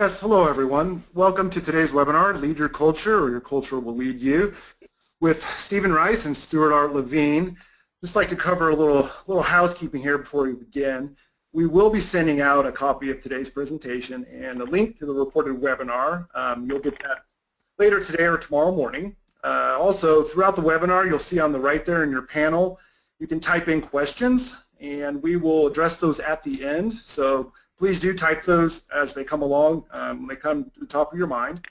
Yes, hello everyone. Welcome to today's webinar, Lead Your Culture or Your Culture Will Lead You, with Stephen Rice and Stuart R. Levine. Just like to cover a little housekeeping here before we begin. We will be sending out a copy of today's presentation and a link to the recorded webinar. You'll get that later today or tomorrow morning. Also, throughout the webinar, you'll see on the right there in your panel, you can type in questions and we will address those at the end. So please do type those as they come along, when they come to the top of your mind.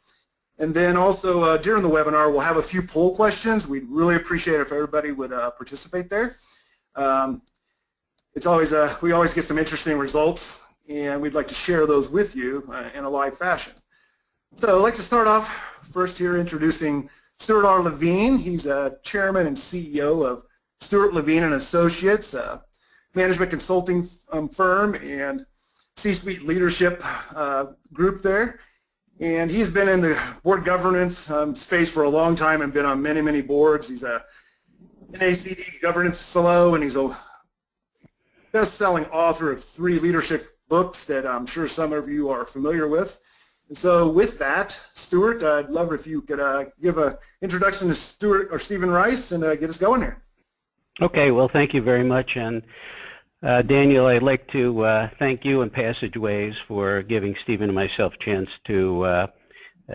And then also during the webinar, we'll have a few poll questions. We'd really appreciate it if everybody would participate there. It's always we always get some interesting results, and we'd like to share those with you in a live fashion. So I'd like to start off first here introducing Stuart R. Levine. He's a chairman and CEO of Stuart Levine and Associates, a management consulting firm and C-suite leadership group there. And he's been in the board governance space for a long time and been on many, many boards. He's a NACD governance fellow, and he's a best-selling author of 3 leadership books that I'm sure some of you are familiar with. And so with that, Stuart, I'd love if you could give an introduction to Stuart or Stephen Rice and get us going here. Okay, well, thank you very much. And Daniel, I'd like to thank you and Passageways for giving Stephen and myself a chance to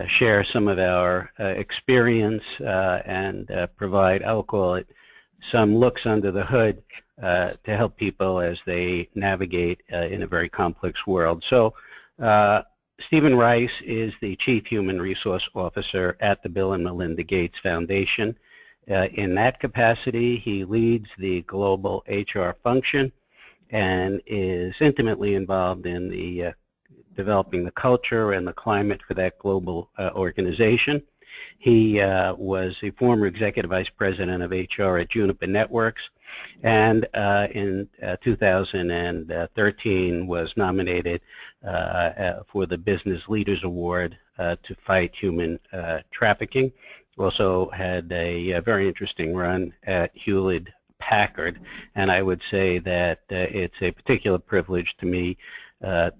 share some of our experience and provide, I'll call it, some looks under the hood to help people as they navigate in a very complex world. So Stephen Rice is the Chief Human Resource Officer at the Bill and Melinda Gates Foundation. In that capacity, he leads the global HR function and is intimately involved in the developing the culture and the climate for that global organization. He was a former executive vice president of HR at Juniper Networks, and in 2013 was nominated for the Business Leaders Award to fight human trafficking. Also had a very interesting run at Hewlett-Packard, and I would say that it's a particular privilege to me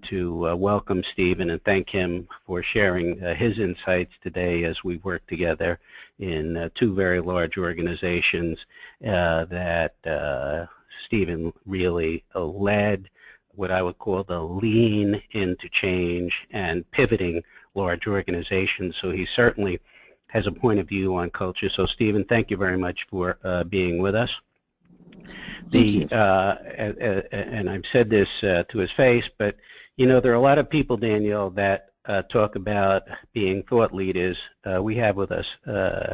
to welcome Stephen and thank him for sharing his insights today as we work together in 2 very large organizations that Stephen really led what I would call the lean into change and pivoting large organizations. So he certainly has a point of view on culture. So Stephen, thank you very much for being with us. And I've said this to his face, but you know, there are a lot of people, Daniel, that talk about being thought leaders. We have with us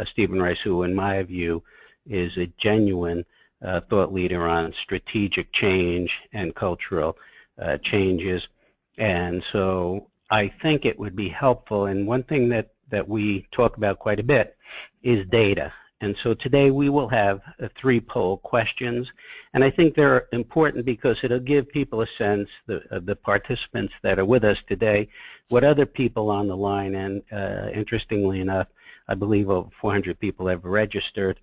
Stephen Rice, who in my view is a genuine thought leader on strategic change and cultural changes. And so I think it would be helpful, and one thing that we talk about quite a bit is data. And so today we will have 3 poll questions, and I think they're important because it'll give people a sense, the participants that are with us today, what other people on the line, and interestingly enough, I believe over 400 people have registered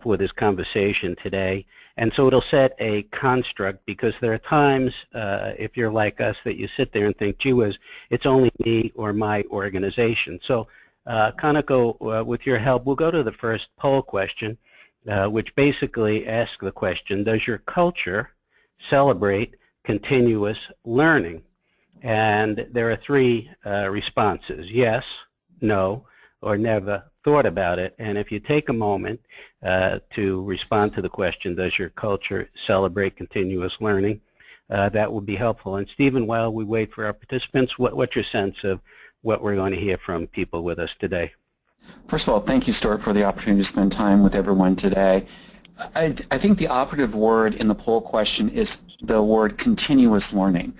for this conversation today. And so it'll set a construct, because there are times, if you're like us, that you sit there and think, gee whiz, it's only me or my organization. So kind of go, with your help, we'll go to the first poll question, which basically asks the question, does your culture celebrate continuous learning? And there are 3 responses, yes, no, or never thought about it. And if you take a moment to respond to the question, does your culture celebrate continuous learning, that would be helpful. And Stephen, while we wait for our participants, what's your sense of what we're going to hear from people with us today? First of all, thank you, Stuart, for the opportunity to spend time with everyone today. I think the operative word in the poll question is the word continuous learning.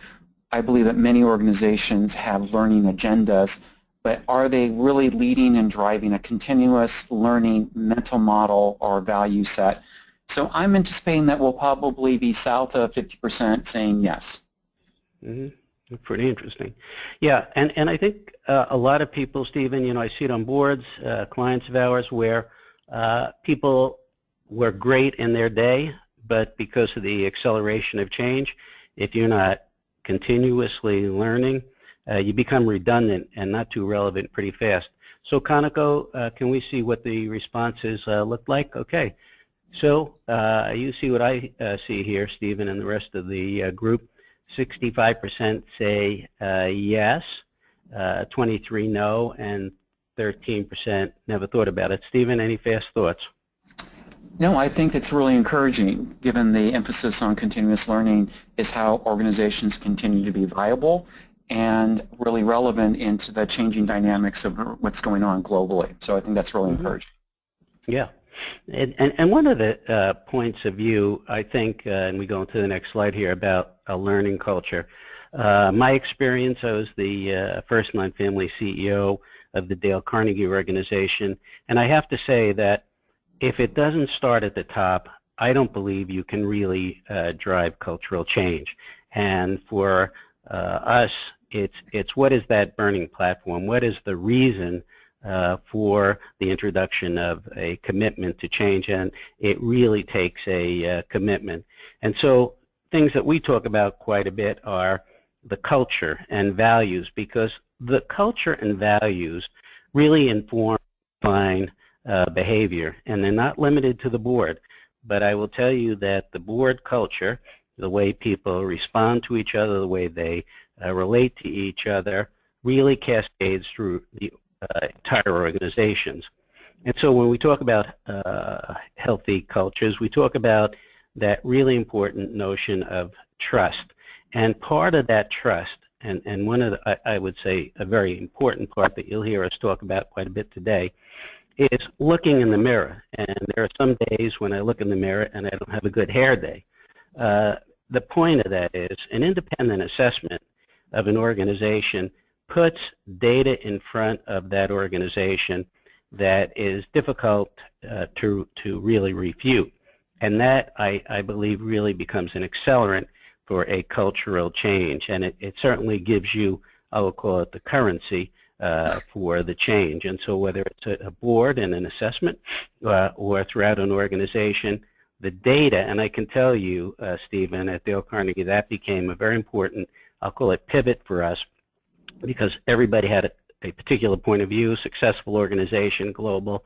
I believe that many organizations have learning agendas, but are they really leading and driving a continuous learning mental model or value set? So I'm anticipating that we'll probably be south of 50% saying yes. Mm-hmm. Pretty interesting. Yeah, and I think a lot of people, Stephen, you know, I see it on boards, clients of ours, where people were great in their day, but because of the acceleration of change, if you're not continuously learning, you become redundant and not too relevant pretty fast. So Conoco, can we see what the responses look like? Okay. So you see what I see here, Stephen, and the rest of the group. 65% say yes, 23 no, and 13% never thought about it. Stephen, any fast thoughts? No, I think it's really encouraging, given the emphasis on continuous learning is how organizations continue to be viable and really relevant into the changing dynamics of what's going on globally. So I think that's really encouraging. Yeah. And one of the points of view, I think, and we go into the next slide here about a learning culture. My experience, I was the first non-family CEO of the Dale Carnegie organization, and I have to say that if it doesn't start at the top, I don't believe you can really drive cultural change. And for us, it's what is that burning platform? What is the reason for the introduction of a commitment to change? And it really takes a commitment. And so things that we talk about quite a bit are the culture and values, because the culture and values really inform fine behavior, and they're not limited to the board. But I will tell you that the board culture, the way people respond to each other, the way they relate to each other, really cascades through the entire organizations. And so when we talk about healthy cultures, we talk about that really important notion of trust. And part of that trust, and one of the, I would say a very important part that you'll hear us talk about quite a bit today, is looking in the mirror. And there are some days when I look in the mirror and I don't have a good hair day. The point of that is an independent assessment of an organization puts data in front of that organization that is difficult to really refute. And that, I believe, really becomes an accelerant for a cultural change. And it certainly gives you, I will call it the currency for the change. And so whether it's a board and an assessment or throughout an organization, the data, and I can tell you, Stephen, at Dale Carnegie, that became a very important, I'll call it pivot for us, because everybody had a particular point of view, successful organization, global,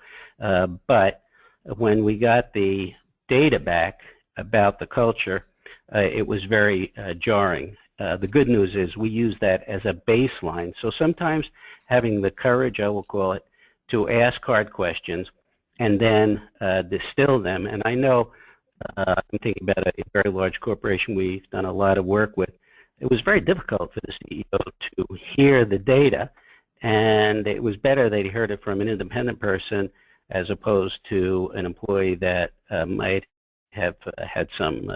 but when we got the data back about the culture, it was very jarring. The good news is we use that as a baseline. So sometimes having the courage, I will call it, to ask hard questions and then distill them. And I know, I'm thinking about a very large corporation we've done a lot of work with. It was very difficult for the CEO to hear the data, and it was better that he heard it from an independent person as opposed to an employee that might have had some,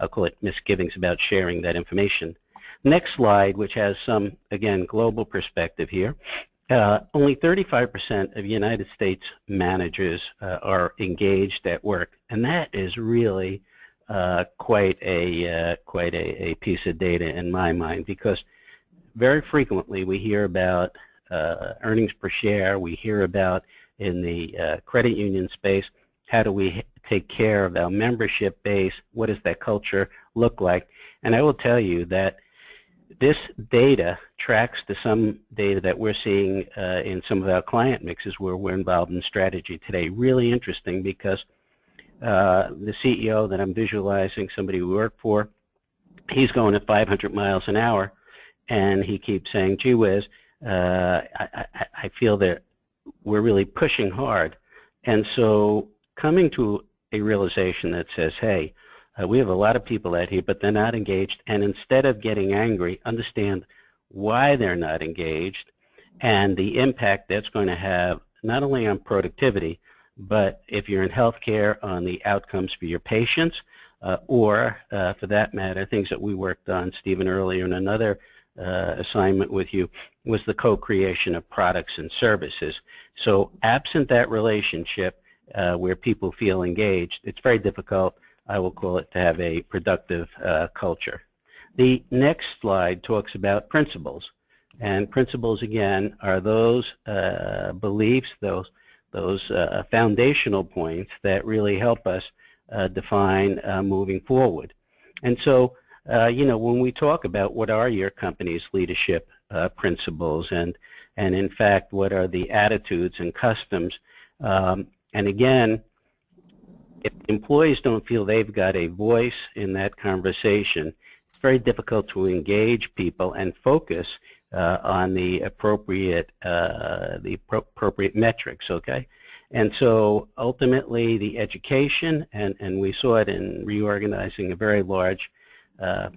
I'll call it, misgivings about sharing that information. Next slide, which has some, again, global perspective here. Only 35% of United States managers are engaged at work, and that is really quite a piece of data in my mind, because very frequently we hear about earnings per share. We hear about, in the credit union space, how do we take care of our membership base? What does that culture look like? And I will tell you that this data tracks to some data that we're seeing in some of our client mixes where we're involved in strategy today. Really interesting, because the CEO that I'm visualizing, somebody we work for, he's going at 500 miles an hour, and he keeps saying, gee whiz, I feel that we're really pushing hard. And so coming to a realization that says, hey, we have a lot of people out here, but they're not engaged, and instead of getting angry, understand why they're not engaged and the impact that's going to have not only on productivity, but if you're in healthcare, on the outcomes for your patients, or for that matter, things that we worked on, Stephen, earlier in another assignment with you, was the co-creation of products and services. So absent that relationship where people feel engaged, it's very difficult, I will call it, to have a productive culture. The next slide talks about principles. And principles, again, are those beliefs, those foundational points that really help us define moving forward. And so when we talk about what are your company's leadership principles and in fact, what are the attitudes and customs, and again, if employees don't feel they've got a voice in that conversation, it's very difficult to engage people and focus on the appropriate metrics, okay? And so ultimately the education, and we saw it in reorganizing a very large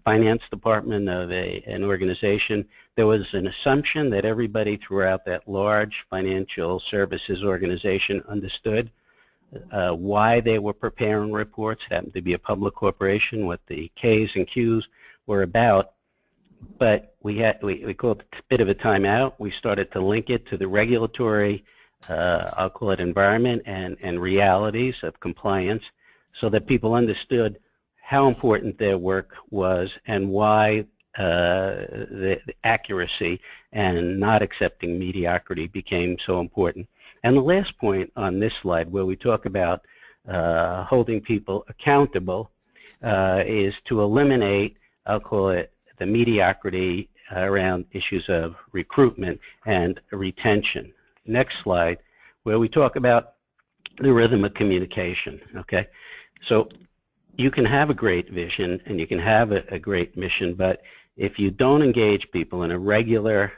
finance department of an organization, there was an assumption that everybody throughout that large financial services organization understood why they were preparing reports. It happened to be a public corporation, what the K's and Q's were about. But we called it a bit of a timeout. We started to link it to the regulatory, I'll call it environment and realities of compliance, so that people understood how important their work was and why the accuracy and not accepting mediocrity became so important. And the last point on this slide, where we talk about holding people accountable, is to eliminate, I'll call it, the mediocrity around issues of recruitment and retention. Next slide, where we talk about the rhythm of communication, okay? So you can have a great vision and you can have a great mission, but if you don't engage people in a regular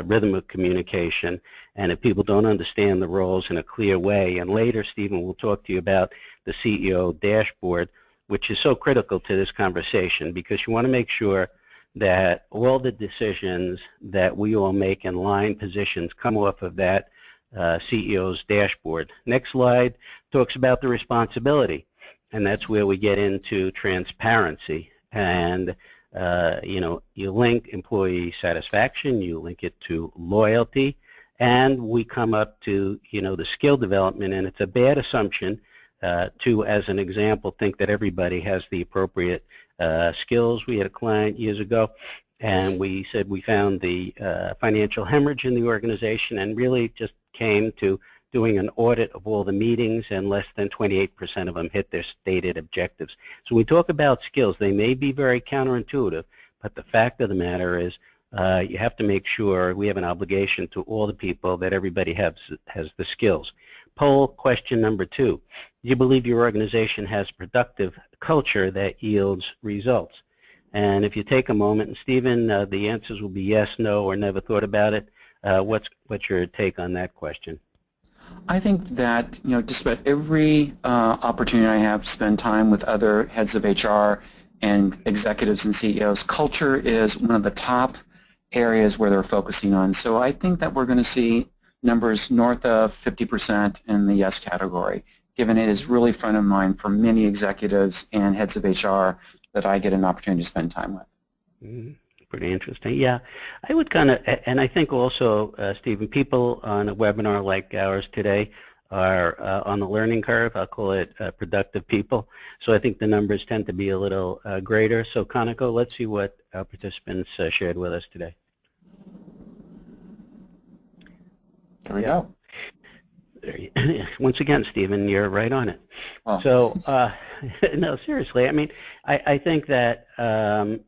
rhythm of communication, and if people don't understand the roles in a clear way, and later Stephen will talk to you about the CEO dashboard, which is so critical to this conversation, because you want to make sure that all the decisions that we all make in line positions come off of that CEO's dashboard. Next slide talks about the responsibility, and that's where we get into transparency. And you link employee satisfaction, you link it to loyalty, and we come up to, the skill development, and it's a bad assumption to, as an example, think that everybody has the appropriate skills. We had a client years ago, and we said we found the financial hemorrhage in the organization and really just came to doing an audit of all the meetings, and less than 28% of them hit their stated objectives. So when we talk about skills, they may be very counterintuitive, but the fact of the matter is you have to make sure we have an obligation to all the people that everybody has the skills. Poll question number 2. Do you believe your organization has productive culture that yields results? And if you take a moment, and Stephen, the answers will be yes, no, or never thought about it. What's your take on that question? I think that, just about every opportunity I have to spend time with other heads of HR and executives and CEOs, culture is one of the top areas where they're focusing on. So I think that we're going to see numbers north of 50% in the yes category, given it is really front of mind for many executives and heads of HR that I get an opportunity to spend time with. Mm-hmm. Pretty interesting. Yeah, I would kind of, and I think also, Stephen, people on a webinar like ours today are on the learning curve. I'll call it productive people. So I think the numbers tend to be a little greater. So Kanako, let's see what our participants shared with us today. There we go. Once again, Stephen, you're right on it. Oh. So, no, seriously, I mean, I think that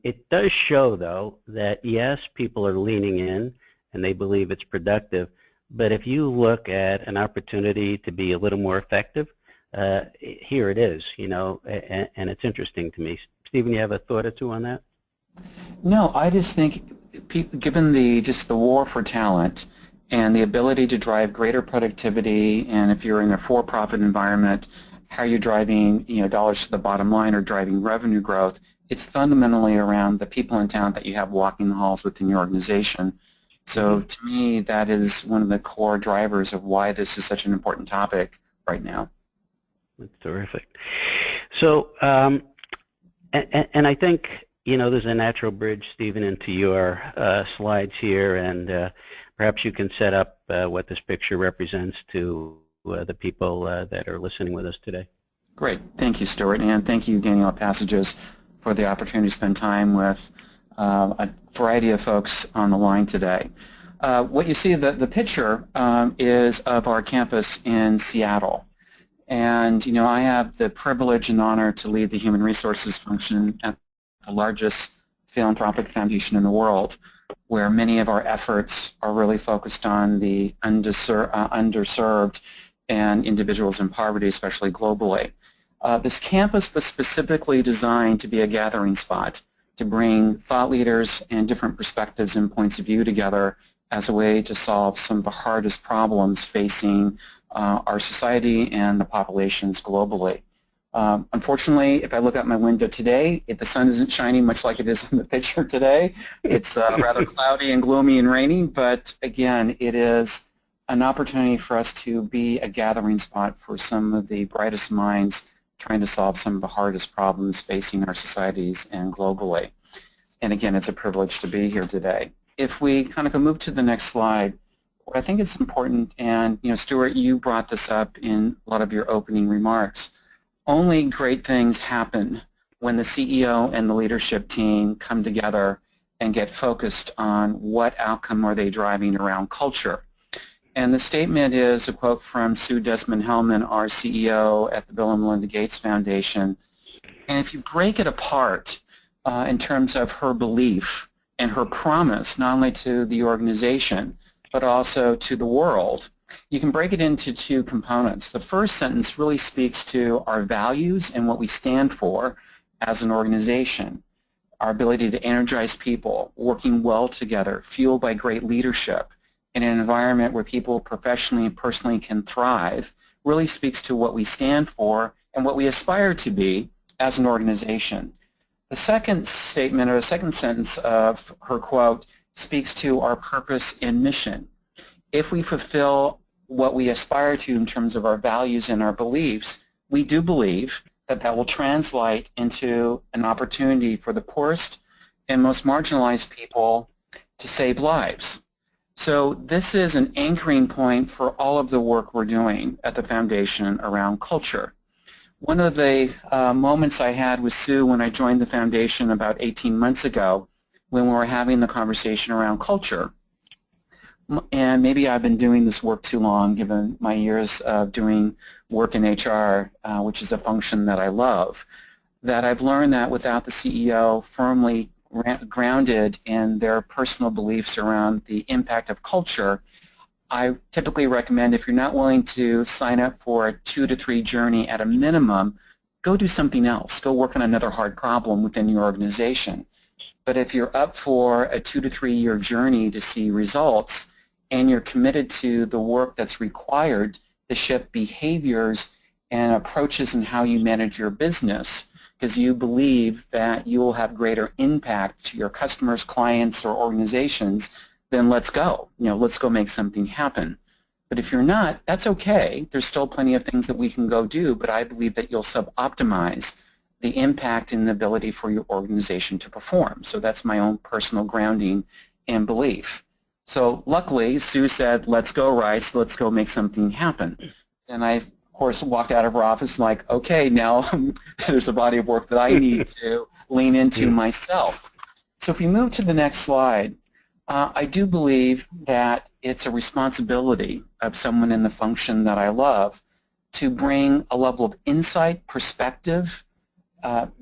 it does show, though, that yes, people are leaning in and they believe it's productive, but if you look at an opportunity to be a little more effective, here it is, and it's interesting to me. Stephen, you have a thought or two on that? No, I just think, given the war for talent, and the ability to drive greater productivity, and if you're in a for-profit environment, how you're driving dollars to the bottom line or driving revenue growth, it's fundamentally around the people in talent that you have walking the halls within your organization. So to me, that is one of the core drivers of why this is such an important topic right now. That's terrific. So, and I think, there's a natural bridge, Stephen, into your slides here, and perhaps you can set up what this picture represents to the people that are listening with us today. Great. Thank you, Stuart, and thank you, Daniel Passages, for the opportunity to spend time with a variety of folks on the line today. What you see, the picture is of our campus in Seattle. And, I have the privilege and honor to lead the human resources function at the largest philanthropic foundation in the world, where many of our efforts are really focused on the underserved and individuals in poverty, especially globally. This campus was specifically designed to be a gathering spot, to bring thought leaders and different perspectives and points of view together as a way to solve some of the hardest problems facing our society and the populations globally. Unfortunately, if I look out my window today, the sun isn't shining much like it is in the picture today. It's rather cloudy and gloomy and rainy, but again, it is an opportunity for us to be a gathering spot for some of the brightest minds trying to solve some of the hardest problems facing our societies and globally. And again, it's a privilege to be here today. If we kind of can move to the next slide, I think it's important, and Stuart, you brought this up in a lot of your opening remarks. Only great things happen when the CEO and the leadership team come together and get focused on what outcome are they driving around culture. And the statement is a quote from Sue Desmond-Hellmann, our CEO at the Bill and Melinda Gates Foundation. And if you break it apart in terms of her belief and her promise, not only to the organization, but also to the world, you can break it into two components. The first sentence really speaks to our values and what we stand for as an organization, our ability to energize people, working well together, fueled by great leadership, in an environment where people professionally and personally can thrive, really speaks to what we stand for and what we aspire to be as an organization. The second statement, or the second sentence of her quote, speaks to our purpose and mission. If we fulfill what we aspire to in terms of our values and our beliefs, we do believe that that will translate into an opportunity for the poorest and most marginalized people to save lives. So this is an anchoring point for all of the work we're doing at the foundation around culture. One of the moments I had with Sue when I joined the foundation about 18 months ago, when we were having the conversation around culture, and maybe I've been doing this work too long given my years of doing work in HR, which is a function that I love, that I've learned that without the CEO firmly grounded in their personal beliefs around the impact of culture, I typically recommend, if you're not willing to sign up for a 2 to 3 journey at a minimum, go do something else. Go work on another hard problem within your organization. But if you're up for a 2 to 3 year journey to see results, and you're committed to the work that's required to shift behaviors and approaches in how you manage your business, because you believe that you will have greater impact to your customers, clients, or organizations, then let's go. Let's go make something happen. But if you're not, that's okay. There's still plenty of things that we can go do, but I believe that you'll sub-optimize the impact and the ability for your organization to perform. So that's my own personal grounding and belief. So luckily, Sue said, let's go, Rice, let's go make something happen. And I, of course, walked out of her office like, okay, now there's a body of work that I need to lean into myself. So if we move to the next slide, I do believe that it's a responsibility of someone in the function that I love to bring a level of insight, perspective,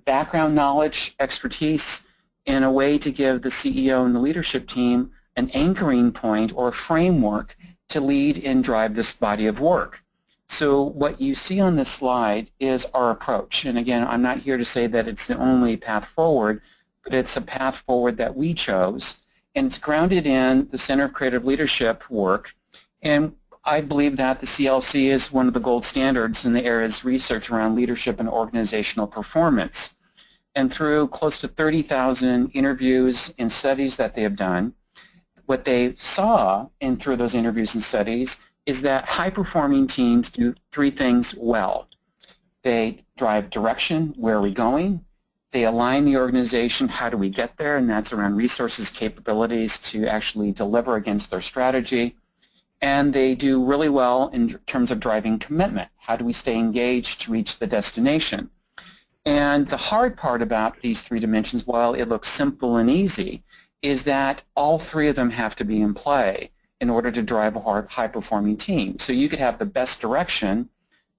background knowledge, expertise in a way to give the CEO and the leadership team an anchoring point or framework to lead and drive this body of work. So what you see on this slide is our approach. And again, I'm not here to say that it's the only path forward, but it's a path forward that we chose. And it's grounded in the Center of Creative Leadership work. And I believe that the CLC is one of the gold standards in the area's research around leadership and organizational performance. And through close to 30,000 interviews and studies that they have done, what they saw through those interviews and studies is that high-performing teams do 3 things well. They drive direction, where are we going? They align the organization, how do we get there? And that's around resources, capabilities to actually deliver against their strategy. And they do really well in terms of driving commitment. How do we stay engaged to reach the destination? And the hard part about these 3 dimensions, while it looks simple and easy, is that all 3 of them have to be in play in order to drive a high-performing team. So you could have the best direction,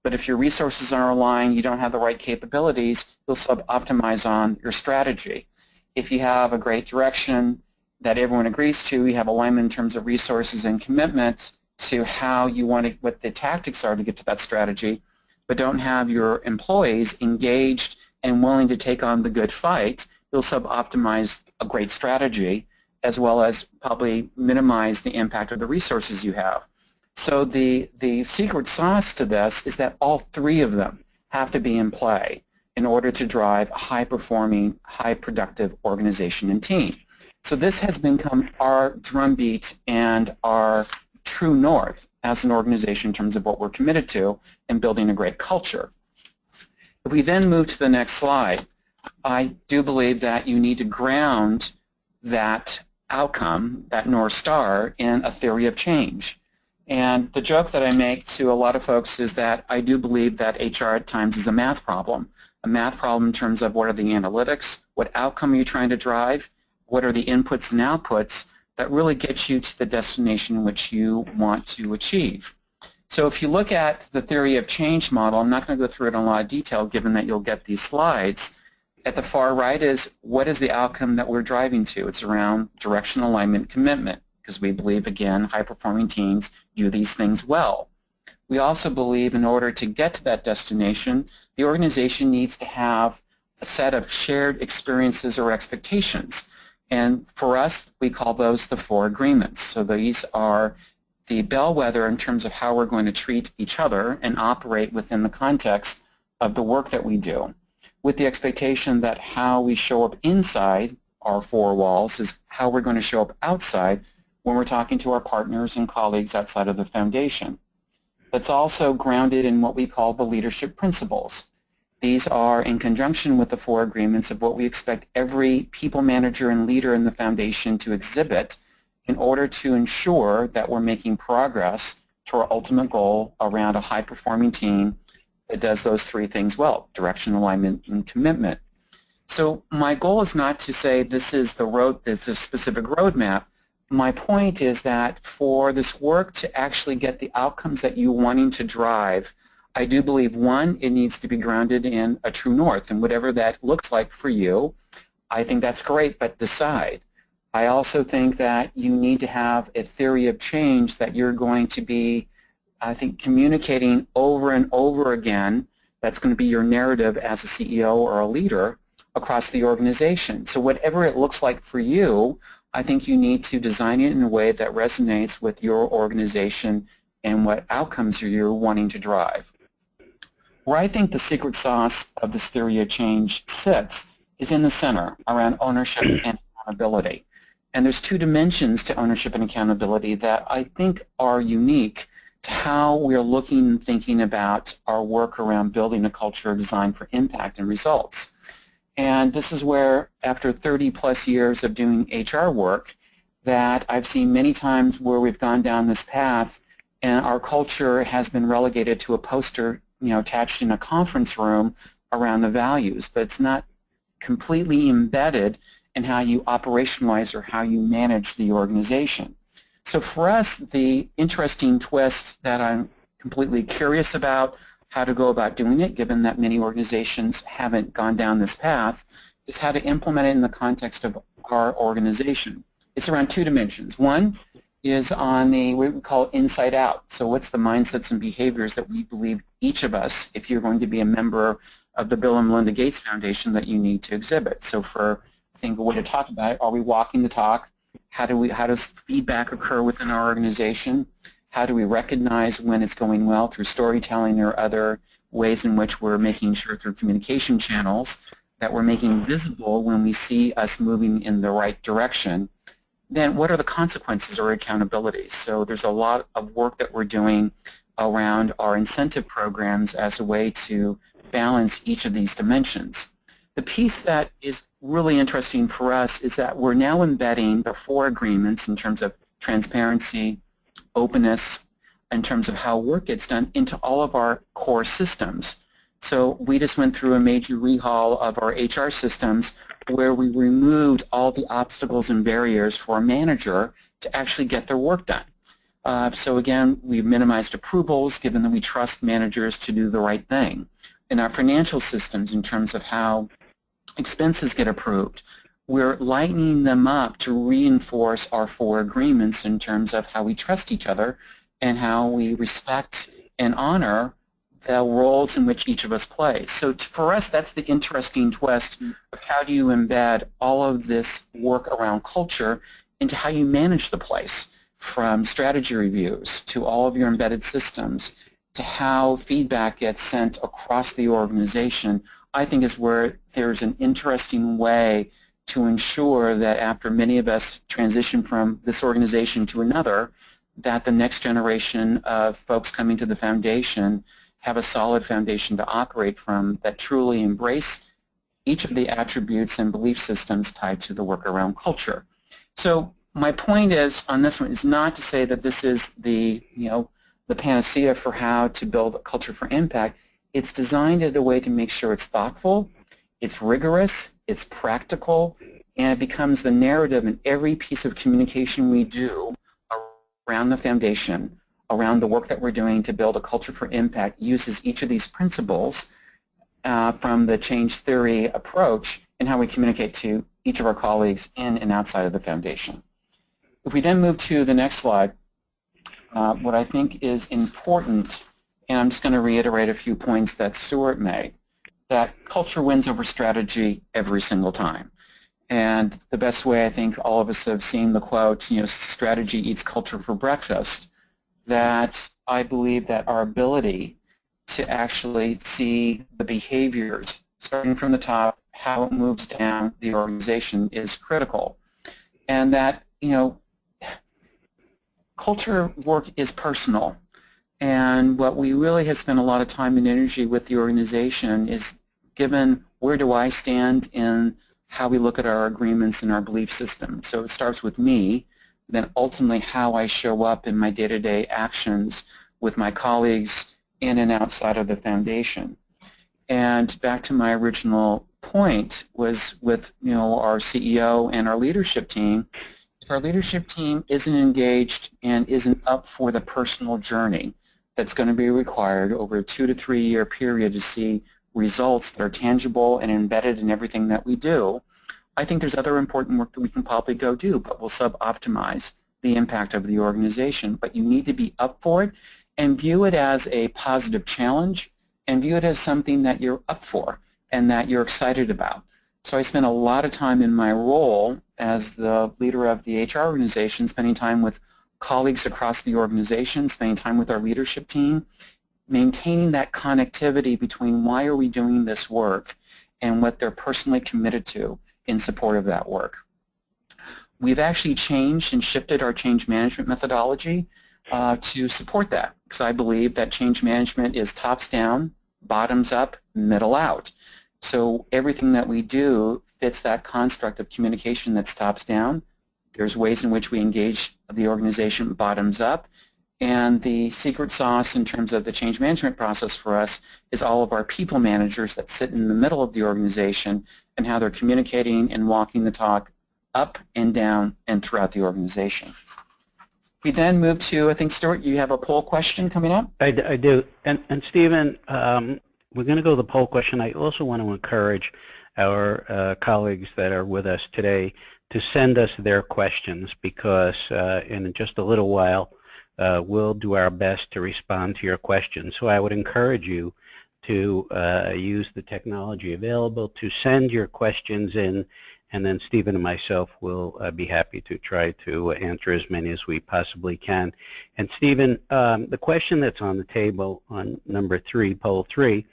but if your resources aren't aligned, you don't have the right capabilities, you'll sub-optimize on your strategy. if you have a great direction that everyone agrees to, you have alignment in terms of resources and commitment to how you want to, what the tactics are to get to that strategy, but don't have your employees engaged and willing to take on the good fight, you'll sub-optimize a great strategy as well as probably minimize the impact of the resources you have. So the secret sauce to this is that all three of them have to be in play in order to drive a high-performing, high-productive organization and team. So this has become our drumbeat and our true north as an organization in terms of what we're committed to in building a great culture. If we then move to the next slide, I do believe that you need to ground that outcome, that North Star, in a theory of change. And the joke that I make to a lot of folks is that I do believe that HR at times is a math problem in terms of what are the analytics, what outcome are you trying to drive, what are the inputs and outputs that really get you to the destination which you want to achieve. So if you look at the theory of change model, I'm not going to go through it in a lot of detail given that you'll get these slides. At the far right is what is the outcome that we're driving to? It's around direction, alignment, commitment, because we believe, again, high-performing teams do these things well. We also believe in order to get to that destination, the organization needs to have a set of shared experiences or expectations. And for us, we call those the 4 agreements. So these are the bellwether in terms of how we're going to treat each other and operate within the context of the work that we do, with the expectation that how we show up inside our 4 walls is how we're going to show up outside when we're talking to our partners and colleagues outside of the foundation. That's also grounded in what we call the leadership principles. These are in conjunction with the 4 agreements of what we expect every people manager and leader in the foundation to exhibit in order to ensure that we're making progress to our ultimate goal around a high-performing team that does those 3 things well: direction, alignment, and commitment. So my goal is not to say this is the road, this is a specific roadmap. My point is that for this work to actually get the outcomes that you're wanting to drive, I do believe, 1, it needs to be grounded in a true north, and whatever that looks like for you, I think that's great, but decide. I also think that you need to have a theory of change that you're going to be, I think, communicating over and over again. That's going to be your narrative as a CEO or a leader across the organization. So whatever it looks like for you, I think you need to design it in a way that resonates with your organization and what outcomes you're wanting to drive. Where I think the secret sauce of this theory of change sits is in the center, around ownership and accountability. And there's 2 dimensions to ownership and accountability that I think are unique to how we're looking and thinking about our work around building a culture designed for impact and results. And this is where, after 30-plus years of doing HR work, that I've seen many times where we've gone down this path and our culture has been relegated to a poster, attached in a conference room around the values, but it's not completely embedded in how you operationalize or how you manage the organization. So for us, the interesting twist that I'm completely curious about how to go about doing it, given that many organizations haven't gone down this path, is how to implement it in the context of our organization. It's around 2 dimensions. One is on the, what we call inside out. So what's the mindsets and behaviors that we believe each of us, if you're going to be a member of the Bill and Melinda Gates Foundation, that you need to exhibit. So for, I think, a way to talk about it, are we walking the talk? How does feedback occur within our organization? How do we recognize when it's going well through storytelling or other ways in which we're making sure through communication channels that we're making visible when we see us moving in the right direction? Then what are the consequences or accountabilities? So there's a lot of work that we're doing around our incentive programs as a way to balance each of these dimensions. The piece that is really interesting for us is that we're now embedding the 4 agreements in terms of transparency, openness, in terms of how work gets done, into all of our core systems. So we just went through a major rehaul of our HR systems where we removed all the obstacles and barriers for a manager to actually get their work done. So again, we've minimized approvals, given that we trust managers to do the right thing. In our financial systems, in terms of how expenses get approved, we're lightening them up to reinforce our 4 agreements in terms of how we trust each other and how we respect and honor the roles in which each of us plays. So for us, that's the interesting twist of how do you embed all of this work around culture into how you manage the place, from strategy reviews to all of your embedded systems to how feedback gets sent across the organization. I think is where there's an interesting way to ensure that after many of us transition from this organization to another, that the next generation of folks coming to the foundation have a solid foundation to operate from that truly embrace each of the attributes and belief systems tied to the work around culture. So my point is on this one is not to say that this is the panacea for how to build a culture for impact. It's designed in a way to make sure it's thoughtful, it's rigorous, it's practical, and it becomes the narrative in every piece of communication we do around the foundation, around the work that we're doing to build a culture for impact, uses each of these principles from the change theory approach and how we communicate to each of our colleagues in and outside of the foundation. If we then move to the next slide, what I think is important, and I'm just going to reiterate a few points that Stuart made, that culture wins over strategy every single time. And the best way I think all of us have seen the quote, strategy eats culture for breakfast, that I believe that our ability to actually see the behaviors starting from the top, how it moves down the organization is critical. And that, culture work is personal. And what we really have spent a lot of time and energy with the organization is given where do I stand in how we look at our agreements and our belief system. So it starts with me, then ultimately how I show up in my day-to-day actions with my colleagues in and outside of the foundation. And back to my original point was with our CEO and our leadership team. If our leadership team isn't engaged and isn't up for the personal journey that's going to be required over a 2 to 3 year period to see results that are tangible and embedded in everything that we do, I think there's other important work that we can probably go do, but we'll sub-optimize the impact of the organization. But you need to be up for it and view it as a positive challenge and view it as something that you're up for and that you're excited about. So I spent a lot of time in my role as the leader of the HR organization, spending time with colleagues across the organization, spending time with our leadership team, maintaining that connectivity between why are we doing this work and what they're personally committed to in support of that work. We've actually changed and shifted our change management methodology to support that, because I believe that change management is tops down, bottoms up, middle out. So everything that we do fits that construct of communication that's tops down. There's ways in which we engage the organization bottoms up. And the secret sauce in terms of the change management process for us is all of our people managers that sit in the middle of the organization and how they're communicating and walking the talk up and down and throughout the organization. We then move to, I think, Stuart, you have a poll question coming up? I do. And Stephen, we're going to go to the poll question. I also want to encourage our colleagues that are with us today to send us their questions, because in just a little while we'll do our best to respond to your questions. So I would encourage you to use the technology available to send your questions in, and then Stephen and myself will be happy to try to answer as many as we possibly can. And Stephen, the question that's on the table on number 3, poll 3,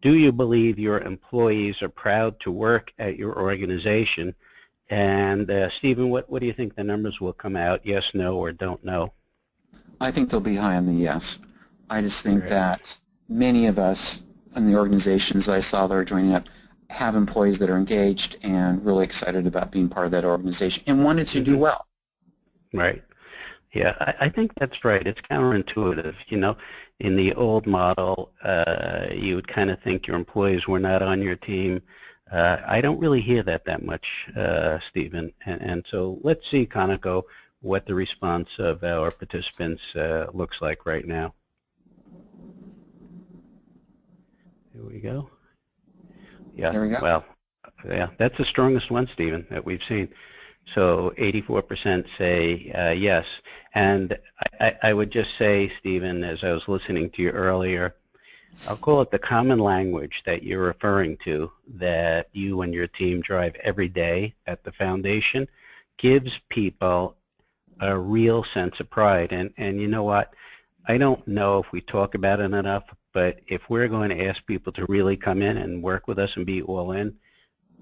do you believe your employees are proud to work at your organization? And Stephen, what do you think the numbers will come out, yes, no, or don't know? I think they'll be high on the yes. I just think that many of us in the organizations that I saw that are joining up have employees that are engaged and really excited about being part of that organization and wanted to do well. Right. Yeah, I think that's right. It's counterintuitive. In the old model, you would kind of think your employees were not on your team. I don't really hear that much, Stephen. And so let's see, Conoco, what the response of our participants looks like right now. Here we go. Yeah, there we go. Well, Yeah, that's the strongest one, Stephen, that we've seen. So 84% say yes. And I would just say, Stephen, as I was listening to you earlier, I'll call it the common language that you're referring to, that you and your team drive every day at the foundation, gives people a real sense of pride. And you know what? I don't know if we talk about it enough, but if we're going to ask people to really come in and work with us and be all in,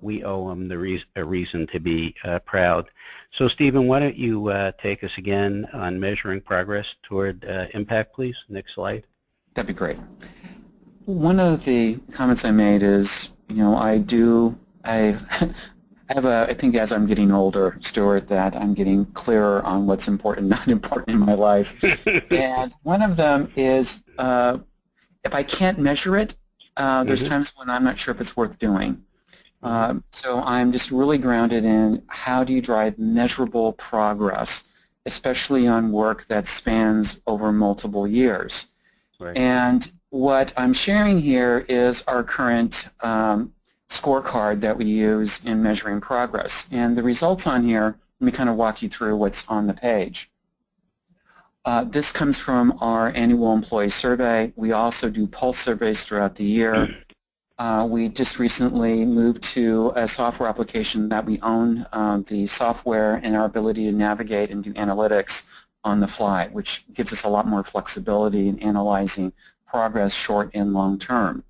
we owe them a reason to be proud. So, Stephen, why don't you take us again on measuring progress toward impact, please? Next slide. That'd be great. One of the comments I made is, I think as I'm getting older, Stuart, that I'm getting clearer on what's important, not important in my life. And one of them is, if I can't measure it, there's times when I'm not sure if it's worth doing. So I'm just really grounded in how do you drive measurable progress, especially on work that spans over multiple years. Right. And what I'm sharing here is our current scorecard that we use in measuring progress. And the results on here, let me kind of walk you through what's on the page. This comes from our annual employee survey. We also do pulse surveys throughout the year. We just recently moved to a software application that we own the software and our ability to navigate and do analytics on the fly, which gives us a lot more flexibility in analyzing progress short and long term.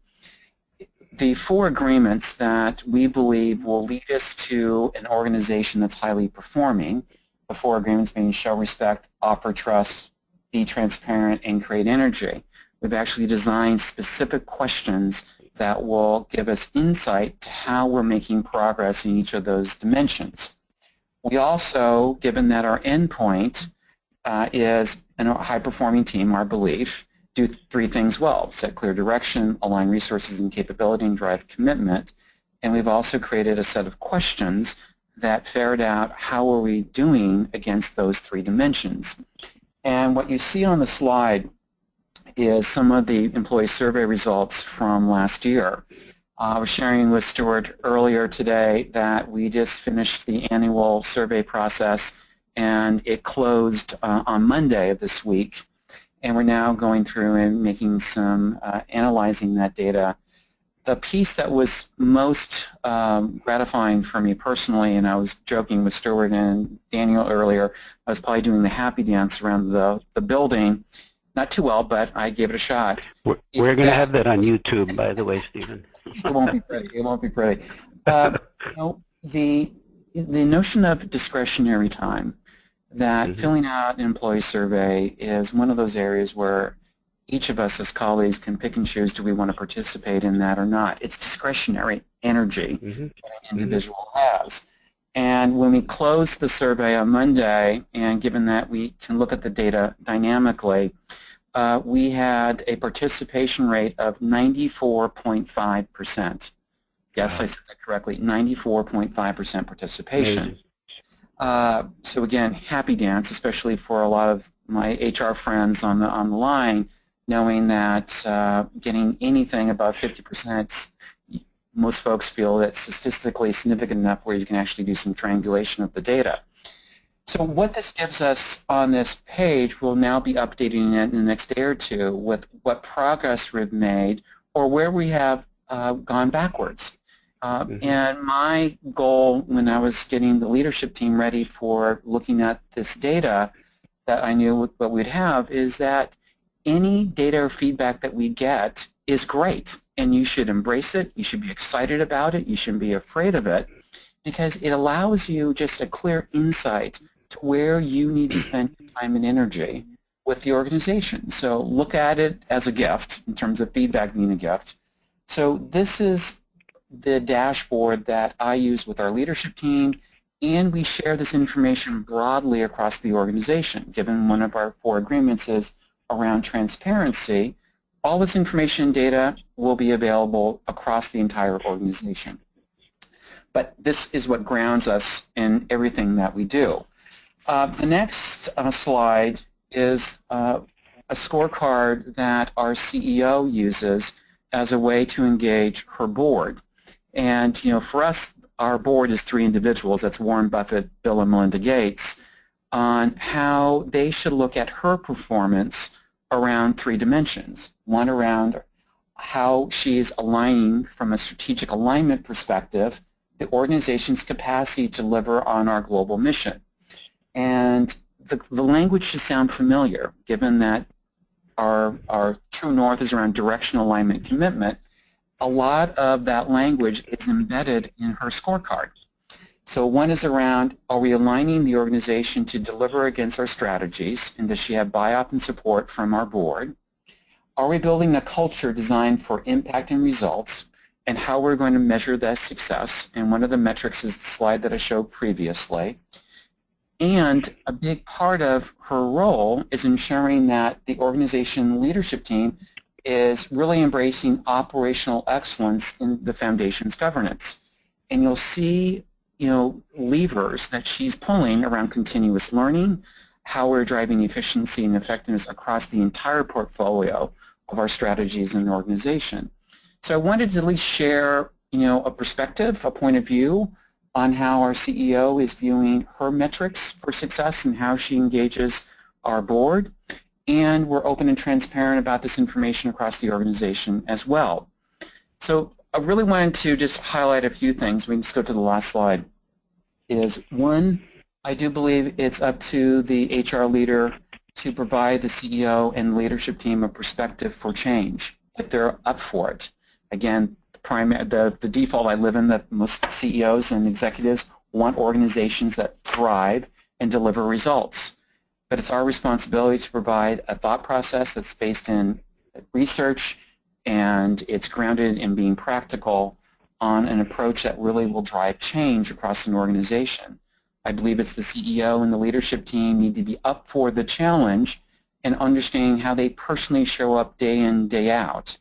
The 4 agreements that we believe will lead us to an organization that's highly performing, the 4 agreements being show respect, offer trust, be transparent, and create energy. We've actually designed specific questions that will give us insight to how we're making progress in each of those dimensions. We also, given that our endpoint is a high-performing team, our belief, do 3 things well: set clear direction, align resources and capability, and drive commitment. And we've also created a set of questions that ferret out how are we doing against those 3 dimensions. And what you see on the slide is some of the employee survey results from last year. I was sharing with Stuart earlier today that we just finished the annual survey process, and it closed on Monday of this week. And we're now going through and making some, analyzing that data. The piece that was most gratifying for me personally, and I was joking with Stuart and Daniel earlier, I was probably doing the happy dance around the building. Not too well, but I gave it a shot. We're going to have that on YouTube, by the way, Stephen. It won't be pretty. It won't be pretty. The notion of discretionary time, that filling out an employee survey is one of those areas where each of us as colleagues can pick and choose, do we want to participate in that or not. It's discretionary energy that an individual has. And when we closed the survey on Monday, and given that we can look at the data dynamically, we had a participation rate of 94.5%. Yes, wow. I said that correctly, 94.5% participation. So again, happy dance, especially for a lot of my HR friends on the line, knowing that getting anything above 50%, most folks feel that's statistically significant enough where you can actually do some triangulation of the data. So what this gives us on this page, we'll now be updating it in the next day or 2 with what progress we've made or where we have gone backwards. And my goal when I was getting the leadership team ready for looking at this data that I knew what we'd have is that any data or feedback that we get is great, and you should embrace it, you should be excited about it, you shouldn't be afraid of it, because it allows you just a clear insight to where you need to spend time and energy with the organization. So look at it as a gift in terms of feedback being a gift. So this is the dashboard that I use with our leadership team, and we share this information broadly across the organization. Given one of our 4 agreements is around transparency, all this information and data will be available across the entire organization. But this is what grounds us in everything that we do. The next slide is a scorecard that our CEO uses as a way to engage her board. And for us, our board is 3 individuals, that's Warren Buffett, Bill and Melinda Gates, on how they should look at her performance around 3 dimensions. One around how she is aligning from a strategic alignment perspective the organization's capacity to deliver on our global mission. And the language should sound familiar, given that our true north is around directional alignment commitment. A lot of that language is embedded in her scorecard. So one is around, are we aligning the organization to deliver against our strategies, and does she have buy-up and support from our board? Are we building a culture designed for impact and results, and how we're going to measure that success? And one of the metrics is the slide that I showed previously. And a big part of her role is ensuring that the organization leadership team is really embracing operational excellence in the foundation's governance. And you'll see, levers that she's pulling around continuous learning, how we're driving efficiency and effectiveness across the entire portfolio of our strategies in the organization. So I wanted to at least share, a perspective, a point of view on how our CEO is viewing her metrics for success and how she engages our board. And we're open and transparent about this information across the organization as well. So I really wanted to just highlight a few things. We can just go to the last slide. Is one, I do believe it's up to the HR leader to provide the CEO and leadership team a perspective for change, if they're up for it. Again, the default I live in, that most CEOs and executives want organizations that thrive and deliver results. But it's our responsibility to provide a thought process that's based in research, and it's grounded in being practical on an approach that really will drive change across an organization. I believe it's the CEO and the leadership team need to be up for the challenge and understanding how they personally show up day in, day out.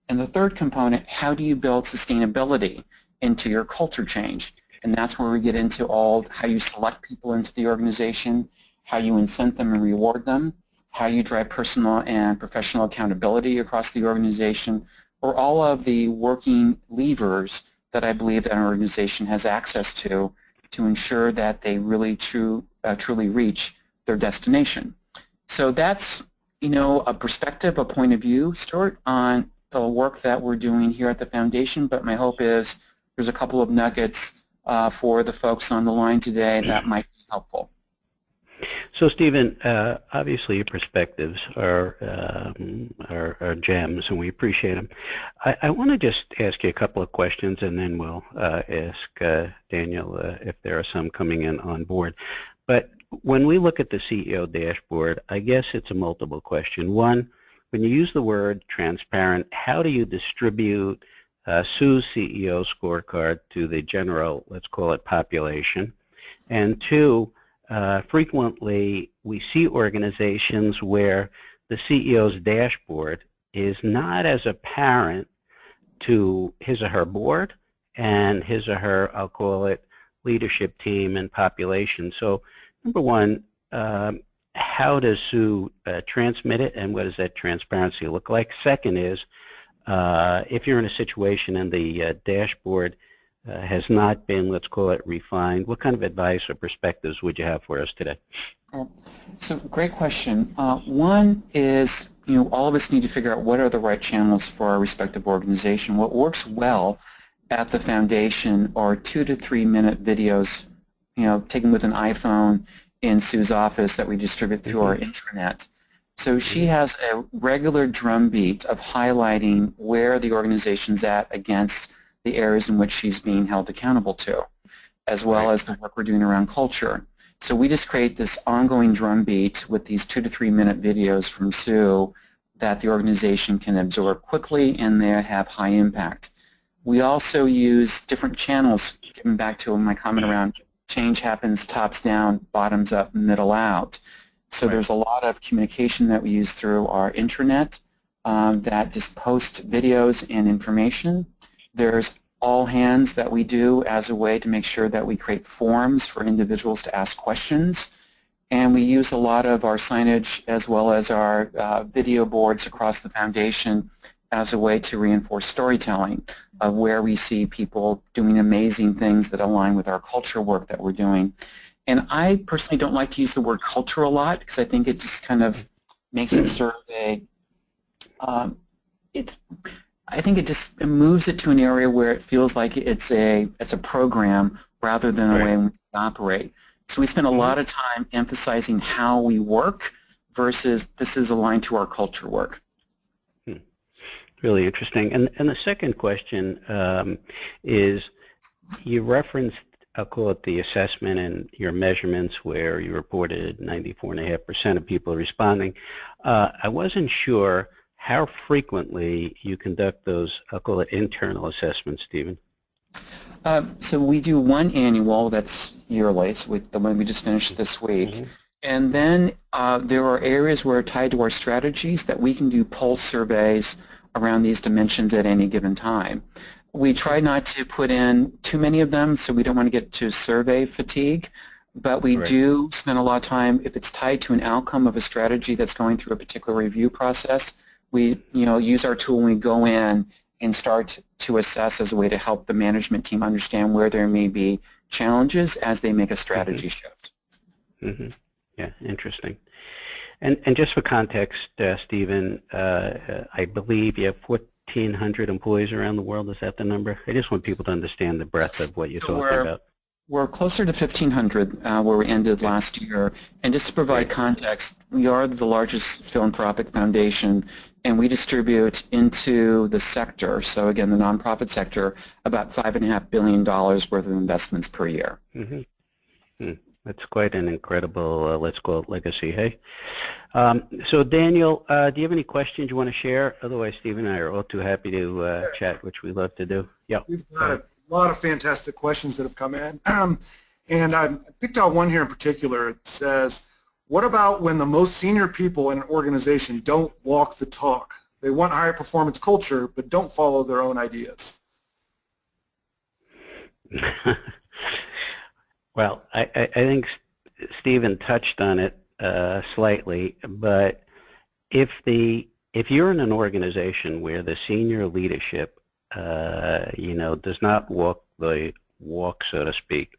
And the third component, how do you build sustainability into your culture change? And that's where we get into all how you select people into the organization, how you incent them and reward them, how you drive personal and professional accountability across the organization, or all of the working levers that I believe that an organization has access to ensure that they really truly reach their destination. So that's, a perspective, a point of view, Stuart, on the work that we're doing here at the Foundation, but my hope is there's a couple of nuggets for the folks on the line today that might be helpful. So, Stephen, obviously your perspectives are gems, and we appreciate them. I want to just ask you a couple of questions, and then we'll ask Daniel if there are some coming in on board. But when we look at the CEO dashboard, I guess it's a multiple question. One, when you use the word transparent, how do you distribute Sue's CEO scorecard to the general, let's call it, population? And two, frequently we see organizations where the CEO's dashboard is not as apparent to his or her board and his or her, I'll call it, leadership team and population. So number one, how does Sue transmit it, and what does that transparency look like? Second is, if you're in a situation and the dashboard has not been, let's call it, refined, what kind of advice or perspectives would you have for us today? So great question. One is, all of us need to figure out what are the right channels for our respective organization. What works well at the Foundation are 2 to 3 minute videos, taken with an iPhone in Sue's office that we distribute through our intranet. So she has a regular drumbeat of highlighting where the organization's at against the areas in which she's being held accountable to, as well as the work we're doing around culture. So we just create this ongoing drumbeat with these 2 to 3 minute videos from Sue that the organization can absorb quickly and they have high impact. We also use different channels, getting back to my comment around change happens tops down, bottoms up, middle out. So there's a lot of communication that we use through our intranet that just post videos and information. There's all hands that we do as a way to make sure that we create forums for individuals to ask questions. And we use a lot of our signage as well as our video boards across the Foundation as a way to reinforce storytelling of where we see people doing amazing things that align with our culture work that we're doing. And I personally don't like to use the word culture a lot because I think it just kind of makes it sort of a, I think it moves it to an area where it feels like it's a program rather than a way in which we operate. So we spend a lot of time emphasizing how we work versus this is aligned to our culture work. Really interesting. And the second question is, you referenced, I'll call it the assessment and your measurements where you reported 94.5% of people responding. I wasn't sure how frequently you conduct those, I'll call it internal assessments, Stephen. So we do one annual that's yearly, so the one we just finished this week. And then there are areas where tied to our strategies that we can do pulse surveys around these dimensions at any given time. We try not to put in too many of them, so we don't want to get to survey fatigue, but we do spend a lot of time, if it's tied to an outcome of a strategy that's going through a particular review process, we use our tool and we go in and start to assess as a way to help the management team understand where there may be challenges as they make a strategy shift. Yeah, interesting. And just for context, Stephen, I believe you have 1,400 employees around the world. Is that the number? I just want people to understand the breadth of what you're talking about. We're closer to 1,500 where we ended last year. And just to provide context, we are the largest philanthropic foundation, and we distribute into the sector, so again, the nonprofit sector, about $5.5 billion worth of investments per year. That's quite an incredible, let's call it legacy, hey? So Daniel, do you have any questions you want to share? Otherwise, Stephen and I are all too happy to chat, which we love to do. Yeah. We've got a lot of fantastic questions that have come in. And I picked out one here in particular. It says, what about when the most senior people in an organization don't walk the talk? They want higher performance culture, but don't follow their own ideas. Well, I think Stephen touched on it slightly, but if you're in an organization where the senior leadership, does not walk the walk, so to speak,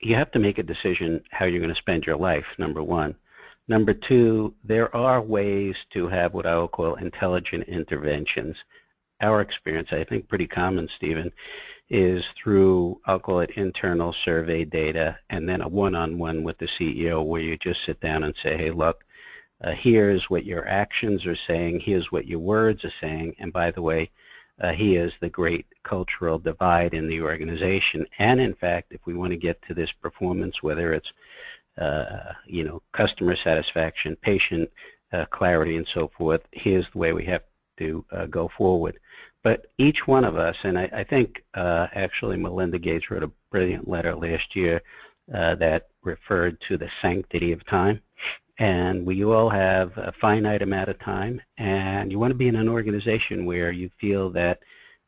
you have to make a decision how you're going to spend your life, number one. Number two, there are ways to have what I will call intelligent interventions. Our experience, I think pretty common, Stephen, is through, I'll call it internal survey data, and then a one-on-one with the CEO where you just sit down and say, hey, look, here's what your actions are saying, here's what your words are saying, and by the way, here's the great cultural divide in the organization. And in fact, if we want to get to this performance, whether it's customer satisfaction, patient clarity, and so forth, here's the way we have to go forward. But each one of us, and I think actually Melinda Gates wrote a brilliant letter last year that referred to the sanctity of time. And we all have a finite amount of time, and you want to be in an organization where you feel that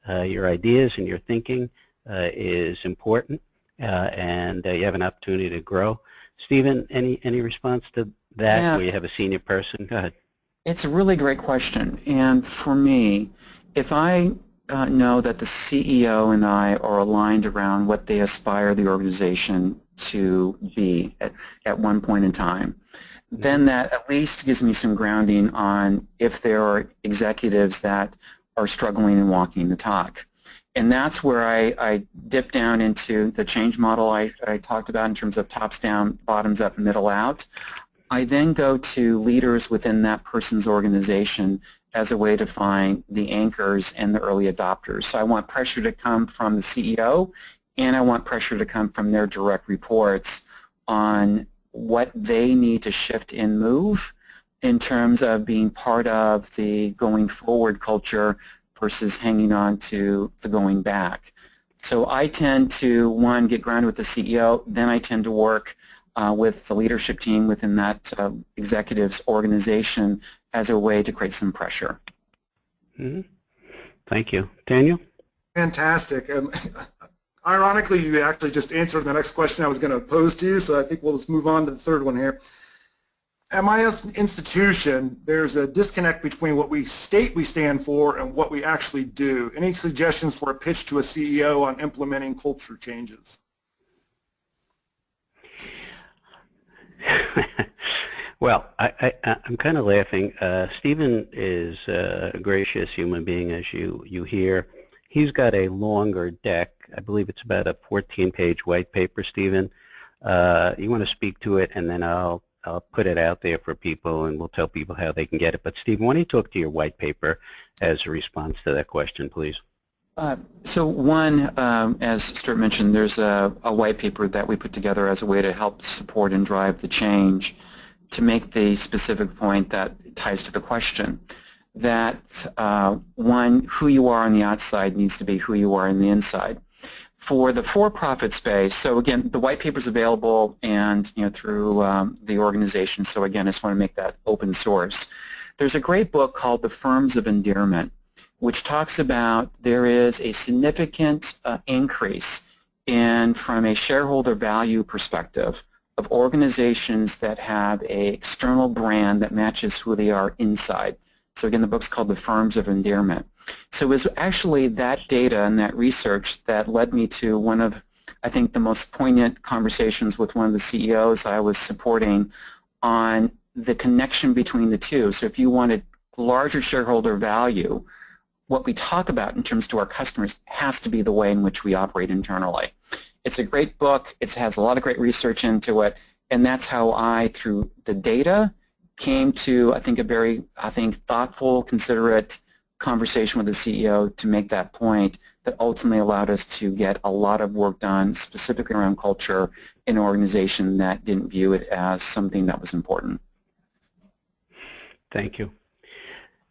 your ideas and your thinking is important, and you have an opportunity to grow. Stephen, any response to that, where you have a senior person? Go ahead. It's a really great question, and for me, if I know that the CEO and I are aligned around what they aspire the organization to be at one point in time, then that at least gives me some grounding on if there are executives that are struggling and walking the talk. And that's where I dip down into the change model I talked about in terms of tops down, bottoms up, middle out. I then go to leaders within that person's organization as a way to find the anchors and the early adopters. So I want pressure to come from the CEO, and I want pressure to come from their direct reports on what they need to shift and move in terms of being part of the going forward culture versus hanging on to the going back. So I tend to, one, get grounded with the CEO, then I tend to work with the leadership team within that executive's organization as a way to create some pressure. Thank you. Daniel? Fantastic. Ironically, you actually just answered the next question I was going to pose to you, so I think we'll just move on to the third one here. at my institution, there's a disconnect between what we state we stand for and what we actually do. Any suggestions for a pitch to a CEO on implementing culture changes? Well, I'm kind of laughing. Stephen is a gracious human being, as you hear. He's got a longer deck. I believe it's about a 14-page white paper, Stephen. You want to speak to it, and then I'll put it out there for people, and we'll tell people how they can get it. But Stephen, why don't you talk to your white paper as a response to that question, please? So one, as Stuart mentioned, there's a white paper that we put together as a way to help support and drive the change, to make the specific point that ties to the question, that one, who you are on the outside needs to be who you are on the inside. For the for-profit space, so again, the white paper is available and through the organization, so again, I just want to make that open source. There's a great book called The Firms of Endearment, which talks about there is a significant increase in, from a shareholder value perspective, of organizations that have an external brand that matches who they are inside. So again, the book's called The Firms of Endearment. So it was actually that data and that research that led me to one of, I think, the most poignant conversations with one of the CEOs I was supporting on the connection between the two. So if you wanted larger shareholder value, what we talk about in terms to our customers has to be the way in which we operate internally. It's a great book. It has a lot of great research into it, and that's how I, through the data, came to, I think, a very, thoughtful, considerate conversation with the CEO to make that point that ultimately allowed us to get a lot of work done specifically around culture in an organization that didn't view it as something that was important. Thank you.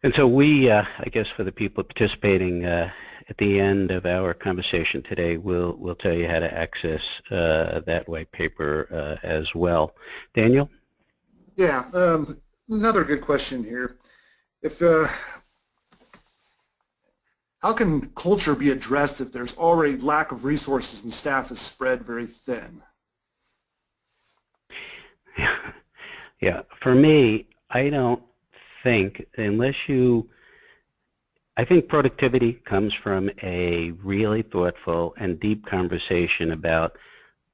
And so we, I guess for the people participating, at the end of our conversation today, we'll tell you how to access that white paper as well. Daniel? Yeah, another good question here. If how can culture be addressed if there's already lack of resources and staff is spread very thin? Yeah, for me, I don't think, unless you, I think productivity comes from a really thoughtful and deep conversation about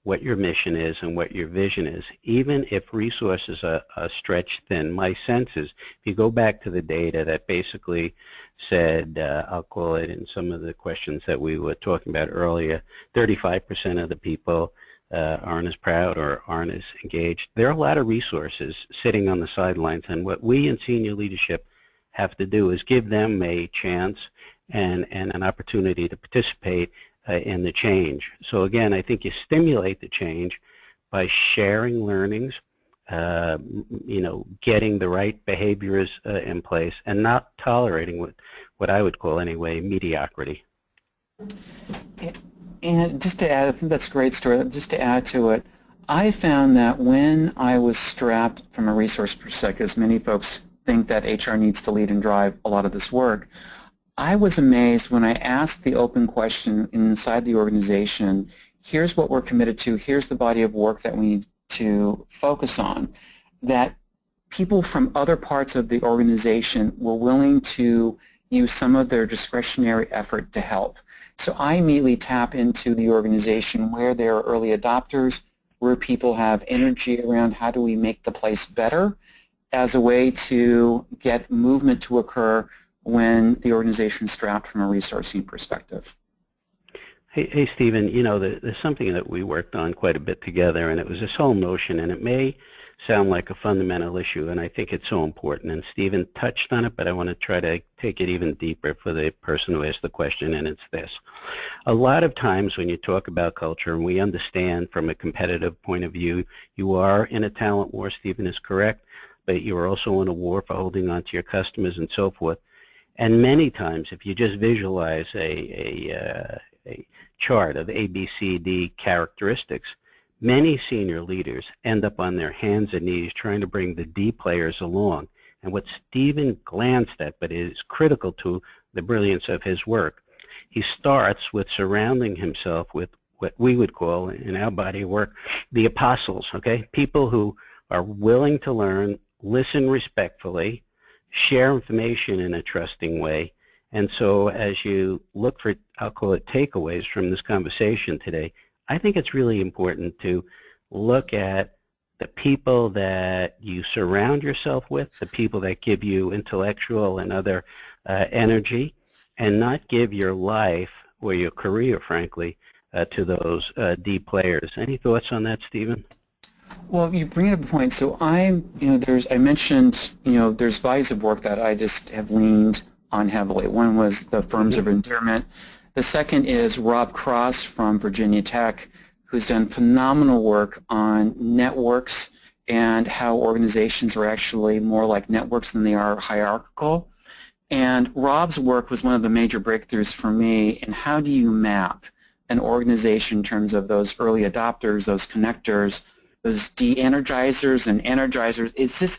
what your mission is and what your vision is. Even if resources are stretched thin, my sense is, if you go back to the data that basically said, I'll call it in some of the questions that we were talking about earlier, 35% of the people aren't as proud or aren't as engaged. There are a lot of resources sitting on the sidelines, and what we in senior leadership have to do is give them a chance and an opportunity to participate in the change. So again, I think you stimulate the change by sharing learnings, getting the right behaviors in place, and not tolerating what I would call anyway mediocrity. And just to add, I think that's a great story. Just to add to it, I found that when I was strapped from a resource perspective, as many folks think that HR needs to lead and drive a lot of this work, I was amazed when I asked the open question inside the organization, here's what we're committed to, here's the body of work that we need to focus on, that people from other parts of the organization were willing to use some of their discretionary effort to help. So I immediately tap into the organization where there are early adopters, where people have energy around how do we make the place better, as a way to get movement to occur when the organization is strapped from a resourcing perspective. Hey Stephen, there's something that we worked on quite a bit together, and it was this whole notion, and it may sound like a fundamental issue, and I think it's so important, and Stephen touched on it, but I want to try to take it even deeper for the person who asked the question, and it's this. A lot of times when you talk about culture, and we understand from a competitive point of view, you are in a talent war, Stephen is correct, but you're also in a war for holding on to your customers and so forth. And many times, if you just visualize a chart of A, B, C, D characteristics, many senior leaders end up on their hands and knees trying to bring the D players along. And what Stephen glanced at, but is critical to the brilliance of his work, he starts with surrounding himself with what we would call, in our body of work, the apostles, okay? People who are willing to learn, listen respectfully, share information in a trusting way. And so as you look for, I'll call it takeaways from this conversation today, I think it's really important to look at the people that you surround yourself with, the people that give you intellectual and other energy, and not give your life or your career, frankly, to those D players. Any thoughts on that, Stephen? Well, you bring up a point. So I mentioned, there's bodies of work that I just have leaned on heavily. One was the Firms of Endearment. The second is Rob Cross from Virginia Tech, who's done phenomenal work on networks and how organizations are actually more like networks than they are hierarchical. And Rob's work was one of the major breakthroughs for me in how do you map an organization in terms of those early adopters, those connectors, those de-energizers and energizers.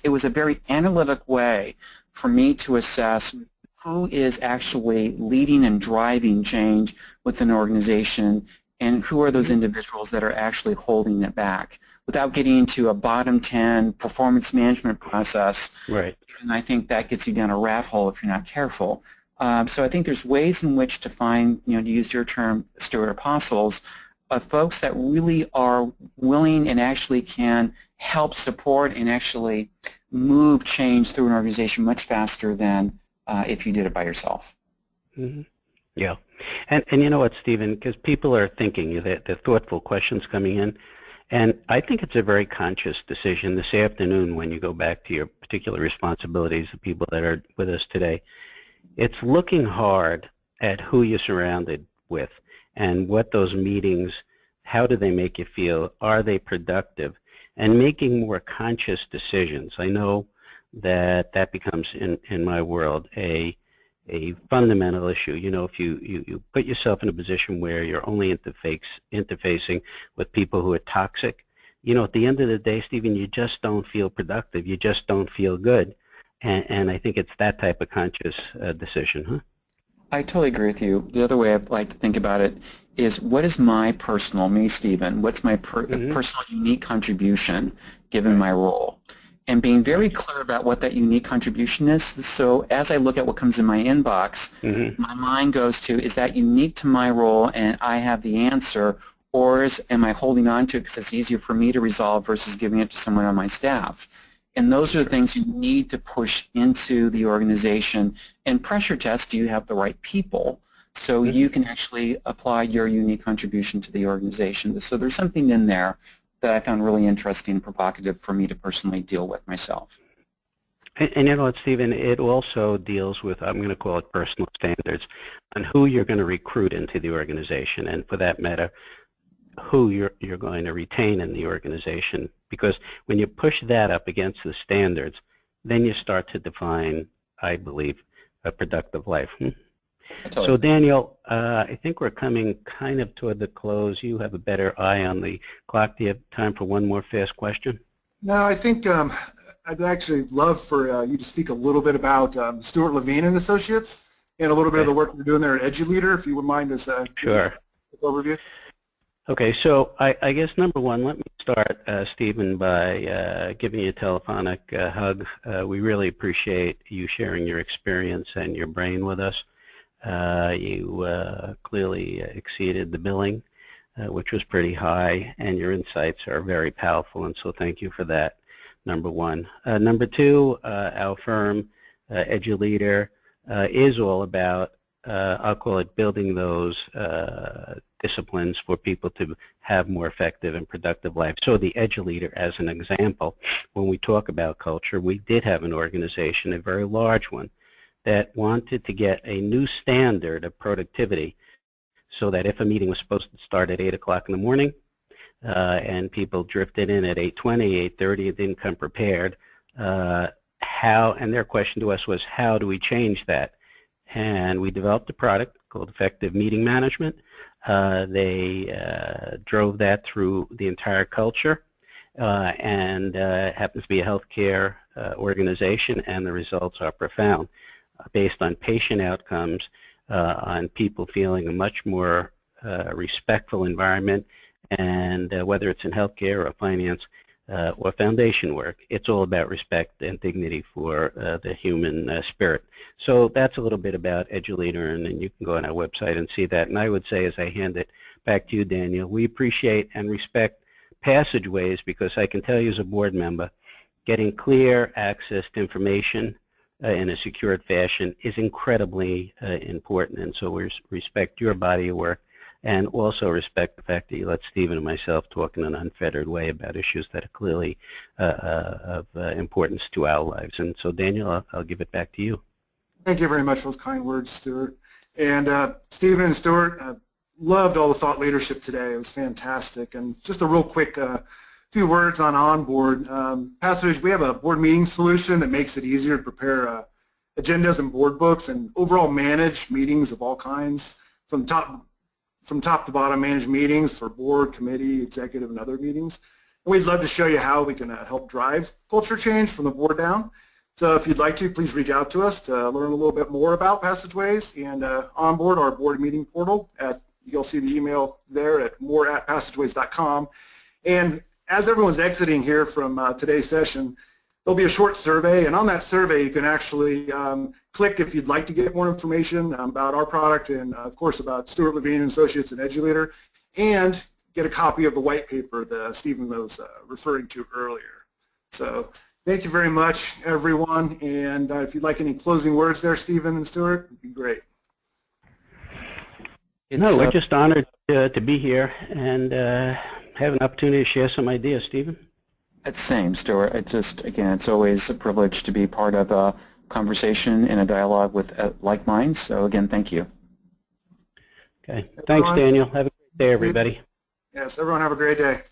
It was a very analytic way for me to assess who is actually leading and driving change within an organization and who are those individuals that are actually holding it back without getting into a bottom 10 performance management process. Right. And I think that gets you down a rat hole if you're not careful. So I think there's ways in which to find, to use your term, Stuart, apostles, folks that really are willing and actually can help support and actually move change through an organization much faster than if you did it by yourself. Mm-hmm. Yeah. And you know what, Stephen, because people are thinking, they're thoughtful questions coming in, and I think it's a very conscious decision this afternoon when you go back to your particular responsibilities, the people that are with us today. It's looking hard at who you're surrounded with and what those meetings, how do they make you feel, are they productive, and making more conscious decisions. I know that becomes, in my world, a fundamental issue. If you put yourself in a position where you're only interfacing with people who are toxic, at the end of the day, Stephen, you just don't feel productive. You just don't feel good. And I think it's that type of conscious decision, huh? I totally agree with you. The other way I'd like to think about it is what is my personal, me, Stephen, what's my personal unique contribution given my role? And being very clear about what that unique contribution is. So as I look at what comes in my inbox, my mind goes to, is that unique to my role and I have the answer, or am I holding on to it because it's easier for me to resolve versus giving it to someone on my staff? And those are the things you need to push into the organization and pressure test, do you have the right people? So you can actually apply your unique contribution to the organization. So there's something in there that I found really interesting and provocative for me to personally deal with myself. And you know what, Stephen, it also deals with, I'm going to call it personal standards, on who you're going to recruit into the organization, and for that matter, who you're going to retain in the organization. Because when you push that up against the standards, then you start to define, I believe, a productive life. So Daniel, I think we're coming kind of toward the close. You have a better eye on the clock. Do you have time for one more fast question? No, I think I'd actually love for you to speak a little bit about Stuart Levine and Associates and a little bit of the work we're doing there at EduLeader, if you would mind us Sure. overview. Okay, so I guess number one, let me start, Stephen, by giving you a telephonic hug. We really appreciate you sharing your experience and your brain with us. You clearly exceeded the billing, which was pretty high, and your insights are very powerful, and so thank you for that, number one. Number two, our firm, EduLeader, is all about, I'll call it, building those disciplines for people to have more effective and productive lives. So the EduLeader, as an example, when we talk about culture, we did have an organization, a very large one, that wanted to get a new standard of productivity so that if a meeting was supposed to start at 8 o'clock in the morning and people drifted in at 8:20, 8:30, and didn't come prepared, and their question to us was, how do we change that? And we developed a product called Effective Meeting Management. They drove that through the entire culture, and it happens to be a healthcare organization, and the results are profound, based on patient outcomes, on people feeling a much more respectful environment, and whether it's in healthcare or finance, or foundation work. It's all about respect and dignity for the human spirit. So that's a little bit about EduLeader, and then you can go on our website and see that. And I would say, as I hand it back to you, Daniel, we appreciate and respect passageways, because I can tell you as a board member, getting clear access to information in a secured fashion is incredibly important. And so we respect your body of work, and also respect the fact that you let Stephen and myself talk in an unfettered way about issues that are clearly of importance to our lives. And so, Daniel, I'll give it back to you. Thank you very much for those kind words, Stuart. And Stephen and Stuart, loved all the thought leadership today. It was fantastic. And just a real quick few words on onboard. Passage, we have a board meeting solution that makes it easier to prepare agendas and board books and overall manage meetings of all kinds, from top to bottom, manage meetings for board, committee, executive, and other meetings. And we'd love to show you how we can help drive culture change from the board down. So if you'd like to, please reach out to us to learn a little bit more about Passageways and onboard our board meeting portal. You'll see the email there at more@passageways.com. And as everyone's exiting here from today's session, there'll be a short survey, and on that survey you can actually click if you'd like to get more information about our product and, of course, about Stuart Levine and Associates and EduLeader, and get a copy of the white paper that Stephen was referring to earlier. So thank you very much, everyone, and if you'd like any closing words there, Stephen and Stuart, it'd be great. No, we're just honored to be here and have an opportunity to share some ideas, Stephen. Same, Stuart. Again, it's always a privilege to be part of a conversation and a dialogue with like minds. So again, thank you. Okay. Thanks, Daniel. Have a great day, everybody. Yes, everyone have a great day.